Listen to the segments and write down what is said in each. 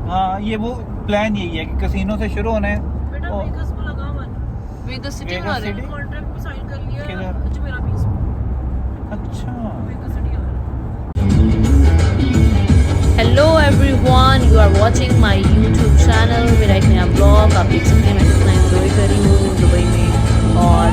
हाँ ये वो प्लान यही है कि कैसीनो से शुरू होना है। बेटा वेगस को लगा मन। वेगस सिटी वेगस बना रहे सिटी? हैं, कॉन्ट्रैक्ट पे साइन कर लिया है। किधर? अजमेरा बीच में अच्छा वेगस सिटी आ रहा है। Hello everyone, you are watching my YouTube channel. मेरा एक नया ब्लॉग आप देख सकते हैं। मैं कितना एंजॉय कर रही हूँ दुबई में। और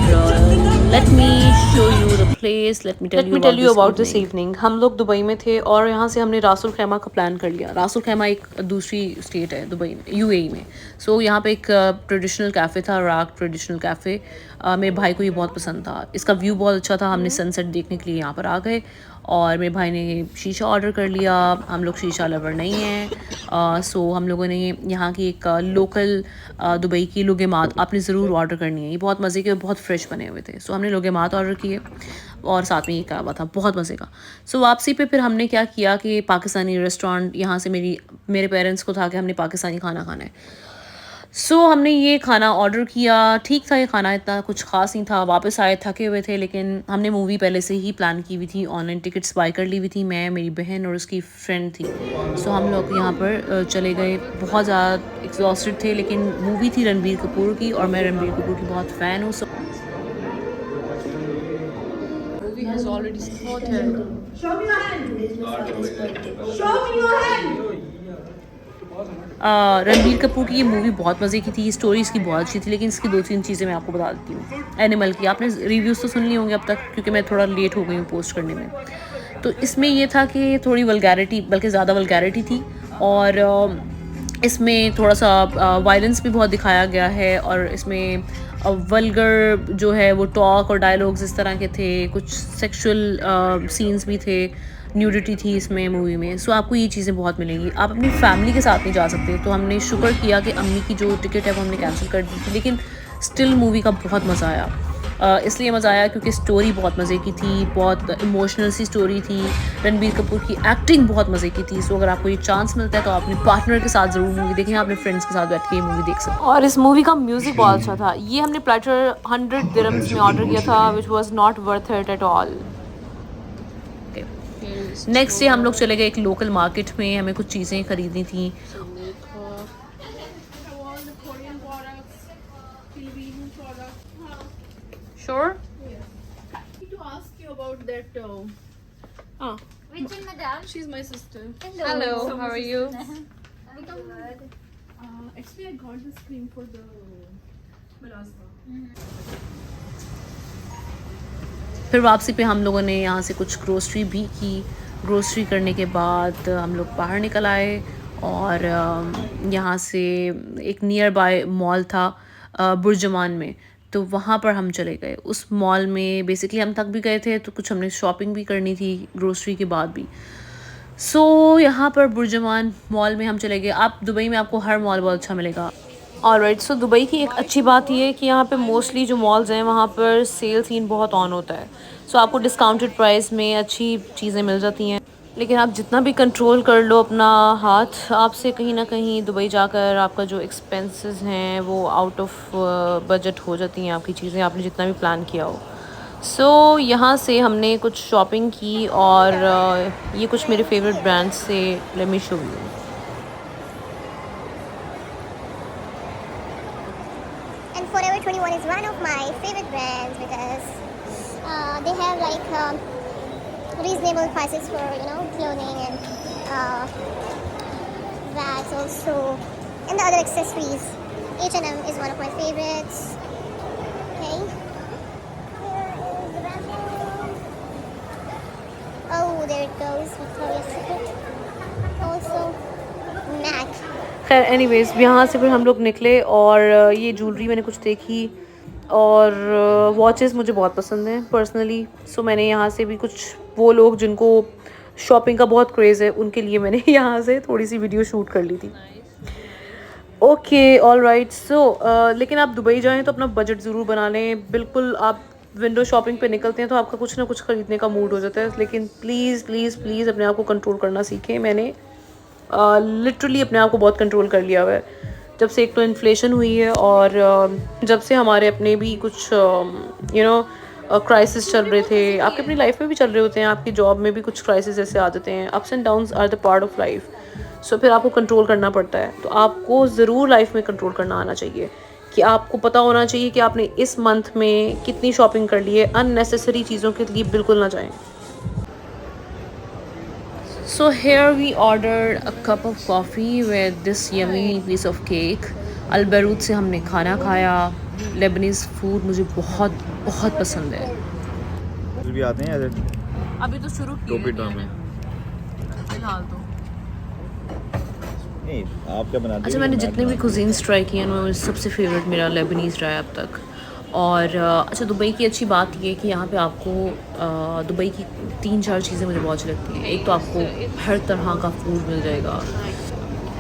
let me show you the place, let me tell you about this evening. हम लोग दुबई में थे और यहाँ से हमने रासुल खैमा का प्लान कर लिया। रासुल खैमा एक दूसरी स्टेट है दुबई में, यूएई में। सो यहाँ पे एक ट्रेडिशनल कैफ़े था, राग ट्रेडिशनल कैफ़े। मेरे भाई को ये बहुत पसंद था, इसका व्यू बहुत अच्छा था। हमने सनसेट देखने के लिए यहाँ पर आ गए और मेरे भाई ने शीशा ऑर्डर कर लिया। हम लोग शीशा लवर नहीं हैं, सो हम लोगों ने यहाँ की एक लोकल दुबई की लुगेमात आपने ज़रूर ऑर्डर करनी है। ये बहुत मज़े के और बहुत फ्रेश बने हुए थे। सो हमने लुगेमात ऑर्डर किए और साथ में ये कहवा था, बहुत मज़े का। सो वापसी पे फिर हमने क्या किया कि पाकिस्तानी रेस्टोरेंट, यहाँ से मेरे पेरेंट्स को था कि हमने पाकिस्तानी खाना खाना है। सो हमने ये खाना ऑर्डर किया। ठीक था ये खाना, इतना कुछ ख़ास नहीं था। वापस आए थके हुए थे, लेकिन हमने मूवी पहले से ही प्लान की हुई थी, ऑनलाइन टिकट्स बाय कर ली हुई थी। मैं, मेरी बहन और उसकी फ्रेंड थी। सो हम लोग यहाँ पर चले गए। बहुत ज़्यादा एग्जॉस्टेड थे, लेकिन मूवी थी रणबीर कपूर की और मैं रणबीर कपूर की बहुत फ़ैन हूँ। सो movie has already started. Ranbir Kapoor की ये मूवी बहुत मज़े की थी, स्टोरी इसकी बहुत अच्छी थी, लेकिन इसकी 2-3 चीज़ें मैं आपको बता देती हूँ। एनिमल की आपने रिव्यूज़ तो सुन लिए होंगे अब तक, क्योंकि मैं थोड़ा लेट हो गई हूँ पोस्ट करने में। तो इसमें ये था कि थोड़ी वल्गैरिटी, बल्कि ज़्यादा वल्गैरिटी थी। और इसमें थोड़ा सा वायलेंस भी बहुत दिखाया गया है। और इसमें वल्गर जो है वो टॉक और डायलॉग्स इस तरह के थे। कुछ सेक्सुअल सीन्स भी थे, न्यूडिटी थी इसमें मूवी में। सो आपको ये चीज़ें बहुत मिलेंगी। आप अपनी फैमिली के साथ नहीं जा सकते। तो हमने शुक्र किया कि अम्मी की जो टिकट है वो हमने कैंसिल कर दी थी, लेकिन स्टिल मूवी का बहुत मज़ा आया। इसलिए मज़ा आया क्योंकि स्टोरी बहुत मज़े की थी, बहुत इमोशनल सी स्टोरी थी। रणबीर कपूर की एक्टिंग बहुत मज़े की थी। सो अगर आपको ये चांस मिलता है तो आप अपने पार्टनर के साथ ज़रूर मूवी देखें, अपने फ्रेंड्स के साथ बैठ के ये मूवी देख सकते हैं। और इस मूवी का म्यूज़िक बहुत अच्छा था। ये हमने प्लेटर 100 दिरहम्स में ऑर्डर किया था, which was not worth it at all. Next day हम लोग चले गए एक लोकल मार्केट में, हमें कुछ चीज़ें खरीदनी थी। Sure. To ask you about that. Which one, madam? She's my sister. Hello. How are you? I'm good. Actually, I got this cream for the melasma. फिर वापसी पे हम लोगों ने यहाँ से कुछ ग्रोसरी भी की। ग्रोसरी करने के बाद हम लोग बाहर निकल आए और यहाँ से एक नियर बाय मॉल था बुर्जुमान में, तो वहाँ पर हम चले गए। उस मॉल में बेसिकली हम थक भी गए थे, तो कुछ हमने शॉपिंग भी करनी थी ग्रोसरी के बाद भी। सो यहाँ पर बुर्जुमान मॉल में हम चले गए। आप दुबई में आपको हर मॉल बहुत अच्छा मिलेगा। ऑलराइट, सो दुबई की एक अच्छी बात ये है कि यहाँ पे मोस्टली जो मॉल्स हैं वहाँ पर सेल सीन बहुत ऑन होता है। सो आपको डिस्काउंटेड प्राइस में अच्छी चीज़ें मिल जाती हैं। लेकिन आप जितना भी कंट्रोल कर लो अपना हाथ, आपसे कहीं ना कहीं दुबई जाकर आपका जो एक्सपेंसेस हैं वो आउट ऑफ बजट हो जाती हैं आपकी चीज़ें, आपने जितना भी प्लान किया हो। सो यहाँ से हमने कुछ शॉपिंग की और ये कुछ मेरे फेवरेट ब्रांड्स से, late me show you. And Forever 21 is one of my favorite brands because they have like reasonable prices for clothing and bags also, and the other accessories. H&M is one of my favorites. Okay, here is the bathroom. Oh, there it goes, Victoria's Secret. Also MAC. खैर anyways यहाँ से फिर हम लोग निकले और ये jewellery मैंने कुछ देखी और वॉचेस मुझे बहुत पसंद हैं पर्सनली। सो मैंने यहाँ से भी कुछ, वो लोग जिनको शॉपिंग का बहुत क्रेज़ है उनके लिए मैंने यहाँ से थोड़ी सी वीडियो शूट कर ली थी। ओके ऑलराइट, सो लेकिन आप दुबई जाएं तो अपना बजट ज़रूर बना लें। बिल्कुल आप विंडो शॉपिंग पे निकलते हैं तो आपका कुछ ना कुछ ख़रीदने का मूड हो जाता है, लेकिन प्लीज़ प्लीज़ प्लीज़ अपने आप को कंट्रोल करना सीखें। मैंने लिटरली अपने आप को बहुत कंट्रोल कर लिया हुआ है जब से एक तो इन्फ्लेशन हुई है और जब से हमारे अपने भी कुछ क्राइसिस चल रहे थे, आपके अपनी लाइफ में भी चल रहे होते हैं, आपकी जॉब में भी कुछ क्राइसिस ऐसे आ जाते हैं, ups and downs are the part of life. So फिर आपको कंट्रोल करना पड़ता है। तो आपको ज़रूर लाइफ में कंट्रोल करना आना चाहिए कि आपको पता होना चाहिए कि आपने इस मंथ में कितनी शॉपिंग कर ली है। अननेसेसरी चीज़ों के लिए बिल्कुल ना जाएं। So here we ordered a cup of coffee with this yummy piece of cake. Al Beirut से हमने खाना खाया। लेबनीज़ फूड मुझे बहुत बहुत पसंद है। भी आते हैं अभी तो शुरू किया है फिलहाल तो। नहीं, आप क्या बनाते हो? अच्छा, मैंने जितने भी कुजीन्स ट्राई किए हैं उनमें सबसे फेवरेट मेरा लेबनीज़ रहा है अब तक। और अच्छा, दुबई की अच्छी बात ये है कि यहाँ पे आपको दुबई की 3-4 चीज़ें मुझे बहुत अच्छी लगती हैं। एक तो आपको हर तरह का फूड मिल जाएगा।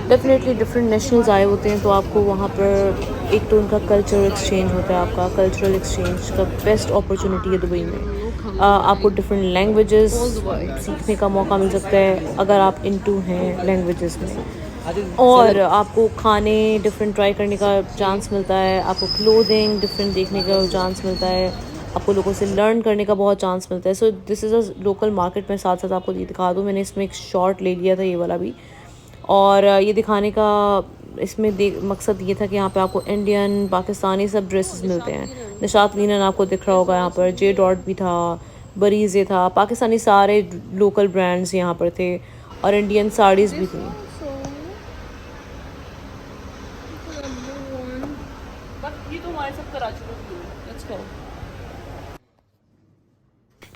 डेफिनेटली डिफरेंट नेशनल्स आए होते हैं तो आपको वहाँ पर एक तो उनका कल्चर एक्सचेंज होता है। आपका कल्चरल एक्सचेंज का बेस्ट अपॉर्चुनिटी है दुबई में। आपको डिफरेंट लैंग्वेजेस सीखने का मौका मिल सकता है अगर आप इनटू हैं लैंग्वेजेस में। और आपको खाने डिफरेंट ट्राई करने का चांस मिलता है। आपको क्लोथिंग डिफरेंट देखने का चांस मिलता है। आपको लोगों से लर्न करने का बहुत चांस मिलता है। So this is a local market. मैं साथ साथ आपको ये दिखा दूँ, मैंने इसमें एक शॉर्ट ले लिया था ये वाला भी। और ये दिखाने का इसमें मकसद ये था कि यहाँ पे आपको इंडियन पाकिस्तानी सब ड्रेसेस मिलते हैं। निशात लिनन आपको दिख रहा होगा यहाँ पर, जे डॉट भी था, बरीज़े था, पाकिस्तानी सारे लोकल ब्रांड्स यहाँ पर थे और इंडियन साड़ीज़ भी थी।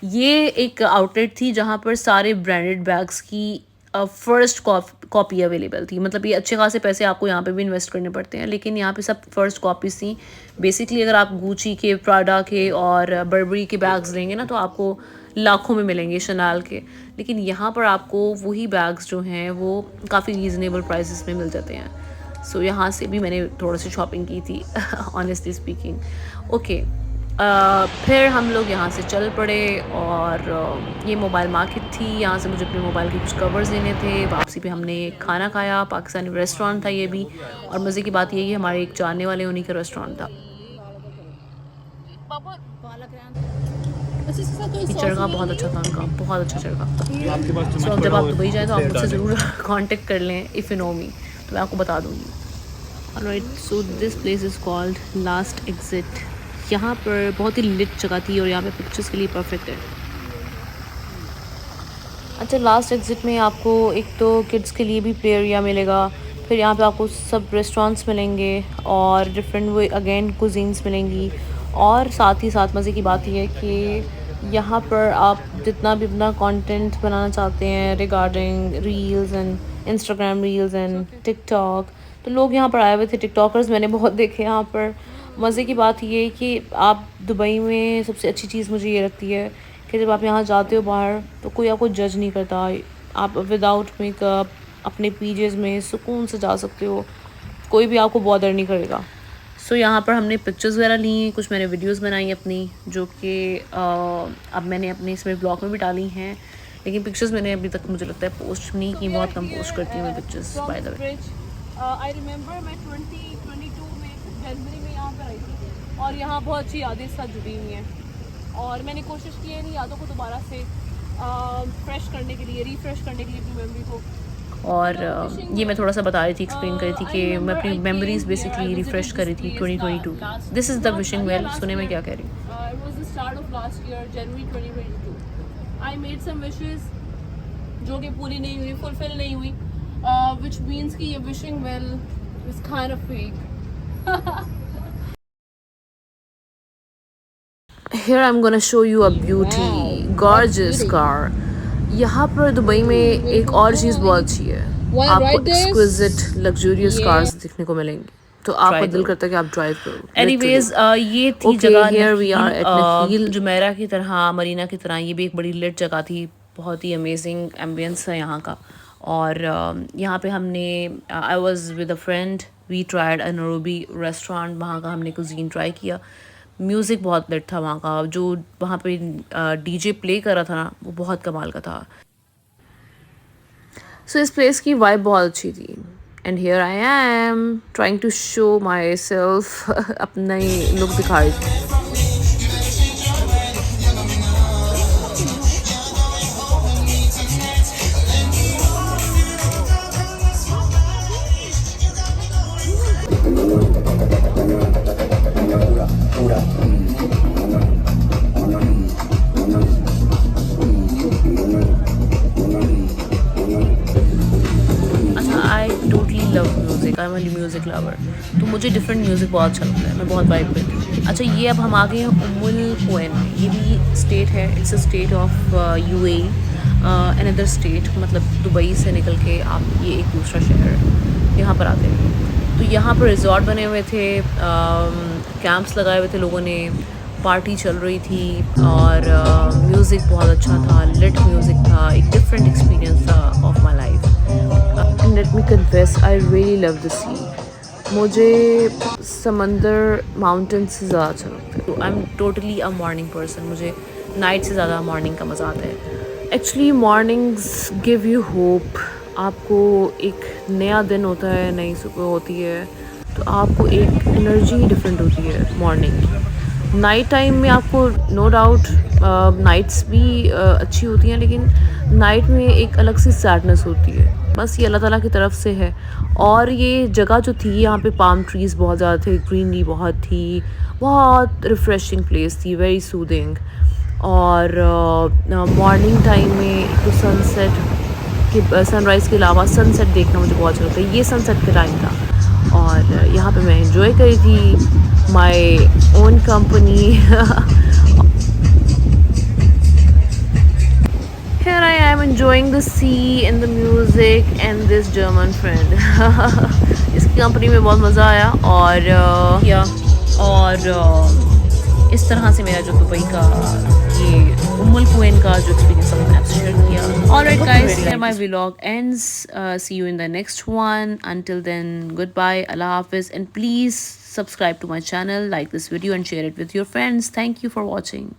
ये एक आउटलेट थी जहाँ पर सारे ब्रांडेड बैग्स की फ़र्स्ट कॉपी अवेलेबल थी। मतलब ये अच्छे खासे पैसे आपको यहाँ पे भी इन्वेस्ट करने पड़ते हैं, लेकिन यहाँ पे सब फ़र्स्ट कॉपीज़ थी। बेसिकली अगर आप गुची के, प्राडा के और बर्बरी के बैग्स लेंगे ना तो आपको लाखों में मिलेंगे, शनाल के। लेकिन यहाँ पर आपको वही बैग्स जो हैं वो काफ़ी रीज़नेबल प्राइसेस में मिल जाते हैं। सो यहाँ से भी मैंने थोड़ा सी शॉपिंग की थी ऑनेस्टली स्पीकिंग। ओके, फिर हम लोग यहाँ से चल पड़े और ये मोबाइल मार्केट थी। यहाँ से मुझे अपने मोबाइल के कुछ कवर्स लेने थे। वापसी पे हमने खाना खाया, पाकिस्तानी रेस्टोरेंट था ये भी। और मज़े की बात ये है हमारे एक जानने वाले उन्हीं का रेस्टोरेंट था। चरखा बहुत अच्छा था उनका, बहुत अच्छा चरखा था। सो जब आप दुबई जाएँ तो आप मुझसे ज़रूर कांटेक्ट कर लें इफ़ यू नो मी, तो मैं आपको बता दूँगी। Alright, so this place is called last exit. यहाँ पर बहुत ही लिट जगह थी और यहाँ पे पिक्चर्स के लिए परफेक्ट है। अच्छा, लास्ट एग्जिट में आपको एक तो किड्स के लिए भी प्ले एरिया मिलेगा। फिर यहाँ पे आपको सब रेस्टोरेंट्स मिलेंगे और डिफरेंट वो अगेन कुजीन्स मिलेंगी। और साथ ही साथ मज़े की बात ये है कि यहाँ पर आप जितना भी अपना कंटेंट बनाना चाहते हैं regarding reels and Instagram reels and TikTok, तो लोग यहाँ पर आए हुए थे। टिकटॉकर्स मैंने बहुत देखे यहाँ पर। मज़े की बात ये है कि आप दुबई में सबसे अच्छी चीज़ मुझे ये लगती है कि जब आप यहाँ जाते हो बाहर तो कोई आपको जज नहीं करता। आप विदाउट मेकअप अपने पीजेस में सुकून से जा सकते हो, कोई भी आपको बॉदर नहीं करेगा। सो यहाँ पर हमने पिक्चर्स वगैरह ली, कुछ मैंने वीडियोस बनाई अपनी, जो कि अब मैंने अपने इसमें ब्लॉग में भी डाली हैं। लेकिन पिक्चर्स मैंने अभी तक मुझे लगता है पोस्ट नहीं की, बहुत कम पोस्ट करती हूँ मैं pictures by the way. I remember मैं 2022 में जनवरी में यहाँ पर आई थी और यहाँ बहुत अच्छी यादें साथ जुड़ी हुई हैं और मैंने कोशिश की है इन यादों को दोबारा से फ्रेश करने के लिए, रिफ्रेश करने के लिए अपनी मेमोरी को। और ये मैं थोड़ा सा बता रही थी, एक्सप्लेन करी थी कि मैं अपनी मेमोरीज बेसिकली रिफ्रेश करी थी 2022। This is the wishing well. सुने मैं क्या कह रही हूँ। It was the start of last year, January 2022. I made some wishes जो कि पूरी नहीं हुई, फुलफिल नहीं हुई, which means कि ये wishing well is kind of fake. Here I'm gonna show you a beauty, gorgeous car. यहाँ पर दुबई में एक और चीज़ बहुत अच्छी है, आपको एक्सक्विजिट लग्जूरियस कार्स देखने को मिलेंगी, तो आपका दिल करता है कि आप ड्राइव करो। एनीवेज, ये थी जगह here we are at Nakheel, Jumeirah की तरह, मरीना की तरह। ये भी एक बड़ी लिट जगह थी, बहुत ही अमेजिंग एम्बियंस है यहाँ का। और यहाँ पे हमने I was with a friend, we tried a Nairobi restaurant, वहाँ का हमने कुजीन ट्राई किया। म्यूज़िक बहुत लिट था वहाँ का, जो वहाँ पे डीजे प्ले कर रहा था ना, वो बहुत कमाल का था। सो इस प्लेस की वाइब बहुत अच्छी थी। And here I am trying to show myself, अपना ही लुक दिखा रही थी। एम ए म्यूज़िक लवर, तो मुझे डिफरेंट म्यूज़िक बहुत अच्छा लगता है, मैं बहुत वाइब करती हूँ। अच्छा, ये अब हम आ गए हैं उम्मुल कुवैन में। ये भी स्टेट है, it's a state of UAE, another state, मतलब दुबई से निकल के आप ये एक दूसरा शहर यहाँ पर आते हैं। तो यहाँ पर रिजॉर्ट बने हुए थे, कैंप्स लगाए हुए थे लोगों ने, पार्टी चल रही थी और म्यूज़िक बहुत अच्छा था, लिट म्यूज़िक था, एक डिफरेंट एक्सपीरियंस था of my life. And let me confess, I really love the sea. मुझे समंदर माउंटेन से ज़्यादा अच्छा लगता है। तो I am totally a morning person, मुझे नाइट से ज़्यादा मॉर्निंग का मज़ा आता है। Actually mornings give you hope. आपको एक नया दिन होता है, नई सुबह होती है, तो आपको एक एनर्जी डिफरेंट होती है मॉर्निंग की। नाइट टाइम में आपको नो डाउट नाइट्स भी अच्छी होती हैं, लेकिन नाइट में एक अलग सी सैडनेस होती है। बस ये अल्लाह ताला की तरफ से है। और ये जगह जो थी, यहाँ पे पाम ट्रीज़ बहुत ज़्यादा थे, ग्रीनरी बहुत थी, बहुत रिफ़्रेशिंग प्लेस थी, वेरी सूदिंग। और मॉर्निंग टाइम में तो सनसेट के, सनराइज़ के अलावा सनसेट देखना मुझे बहुत अच्छा लगता है। ये सनसेट का टाइम था और यहाँ पे मैं एंजॉय करी थी my own company. Here I am enjoying the sea and the music and this German friend. इसकी कंपनी में बहुत मज़ा आया और इस तरह से मेरा जो दुबई का ये उम्मुल कुवैन का जो एक्सपीरियंस है मैंने आपसे शेयर किया। Alright guys, here my vlog ends. See you in the next one. Until then, goodbye, Allah Hafiz, and please subscribe to my channel, like this video and share it with your friends. Thank you for watching.